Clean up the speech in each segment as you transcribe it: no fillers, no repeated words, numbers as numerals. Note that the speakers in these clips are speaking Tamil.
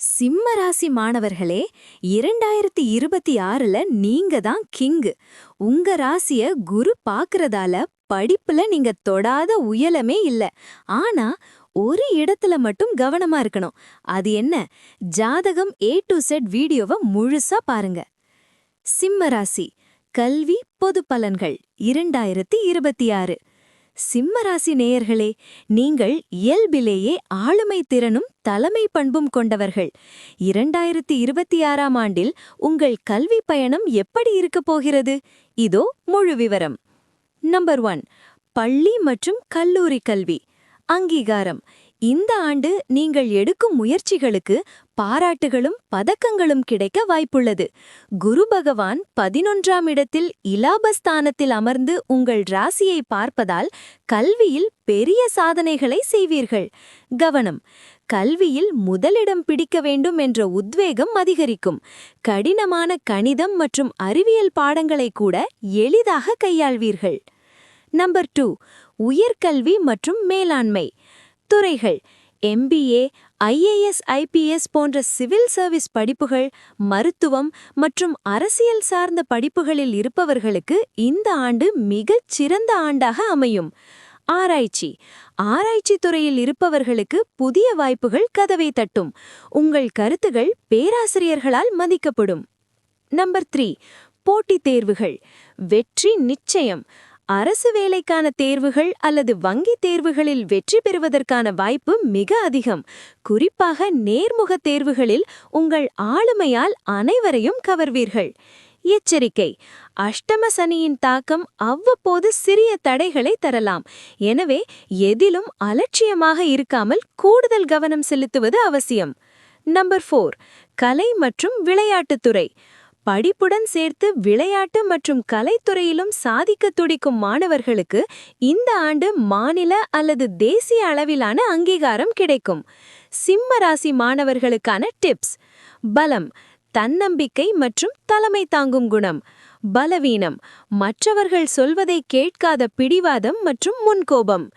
சிம்ம ராசி மாணவர்களே, 2026ல நீங்க தான் கிங்கு. உங்க ராசிய குரு பாக்குறதால படிப்புல நீங்க தொடாத உயலமே இல்ல. ஆனா ஒரு இடத்துல மட்டும் கவனமா இருக்கணும். அது என்ன? ஜாதகம் A to Z வீடியோவை முழுசா பாருங்க. சிம்ம ராசி கல்வி பொது பலன்கள் 2026. சிம்மராசி நேயர்களே, நீங்கள் இயல்பிலேயே ஆளுமை திறனும் தலைமை பண்பும் கொண்டவர்கள். 2026ஆம் ஆண்டில் உங்கள் கல்வி பயணம் எப்படி இருக்கப் போகிறது? இதோ முழு விவரம். நம்பர் 1, பள்ளி மற்றும் கல்லூரி கல்வி. அங்கீகாரம். இந்த ஆண்டு நீங்கள் எடுக்கும் முயற்சிகளுக்கு பாராட்டுகளும் பதக்கங்களும் கிடைக்க வாய்ப்புள்ளது. குரு பகவான் 11ஆம் இடத்தில் இலாபஸ்தானத்தில் அமர்ந்து உங்கள் ராசியை பார்ப்பதால் கல்வியில் பெரிய சாதனைகளை செய்வீர்கள். கவனம். கல்வியில் முதலிடம் பிடிக்க வேண்டும் என்ற உத்வேகம் அதிகரிக்கும். கடினமான கணிதம் மற்றும் அறிவியல் பாடங்களை கூட எளிதாக கையாள்வீர்கள். நம்பர் 2, உயர்கல்வி மற்றும் மேலாண்மை துறைகள். MBA, IAS, IPS போன்ற சிவில் சர்வீஸ் படிப்புகள், மருத்துவம் மற்றும் அரசியல் சார்ந்த படிப்புகளில் இருப்பவர்களுக்கு இந்த ஆண்டு மிகச் சிறந்த ஆண்டாக அமையும். ஆராய்ச்சி. ஆராய்ச்சி துறையில் இருப்பவர்களுக்கு புதிய வாய்ப்புகள் கதவை தட்டும். உங்கள் கருத்துகள் பேராசிரியர்களால் மதிக்கப்படும். நம்பர் 3, போட்டித் தேர்வுகள். வெற்றி நிச்சயம். அரசு வேலைக்கான தேர்வுகள் அல்லது வங்கி தேர்வுகளில் வெற்றி பெறுவதற்கான வாய்ப்பு மிக அதிகம். குறிப்பாக நேர்முக தேர்வுகளில் உங்கள் ஆளுமையால் அனைவரையும் கவர்வீர்கள். எச்சரிக்கை. அஷ்டம சனியின் தாக்கம் அவ்வப்போது சிறிய தடைகளை தரலாம். எனவே எதிலும் அலட்சியமாக இருக்காமல் கூடுதல் கவனம் செலுத்துவது அவசியம். நம்பர் 4, கலை மற்றும் விளையாட்டுத்துறை. படிப்புடன் சேர்த்து விளையாட்டு மற்றும் கலைத்துறையிலும் சாதிக்க துடிக்கும் மாணவர்களுக்கு இந்த ஆண்டு மாநில அல்லது தேசிய அளவிலான அங்கீகாரம் கிடைக்கும். சிம்ம ராசி மாணவர்களுக்கான டிப்ஸ். பலம். தன்னம்பிக்கை மற்றும் தலைமை தாங்கும் குணம். பலவீனம். மற்றவர்கள் சொல்வதை கேட்காத பிடிவாதம் மற்றும் முன்கோபம்.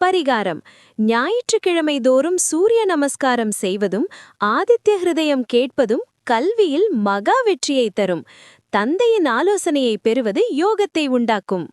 பரிகாரம். ஞாயிற்றுக்கிழமை தோறும் சூரிய நமஸ்காரம் செய்வதும் ஆதித்ய ஹிருதயம் கேட்பதும் கல்வியில் மகா வெற்றியை தரும். தந்தையின் ஆலோசனையை பெறுவது யோகத்தை உண்டாக்கும்.